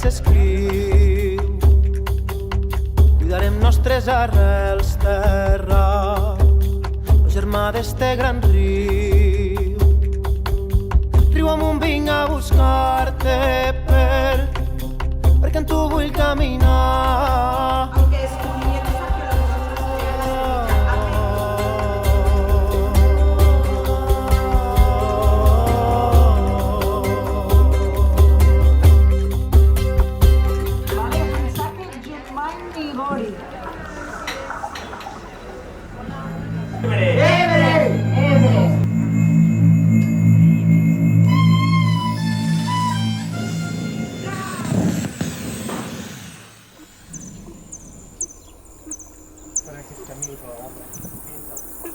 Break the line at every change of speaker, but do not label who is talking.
s'escriu. Cuidarem nostres arrels, terra, el germà d'este gran riu. Riu amunt vinc a buscar-te perquè en tu vull caminar. Per aquest camí, però...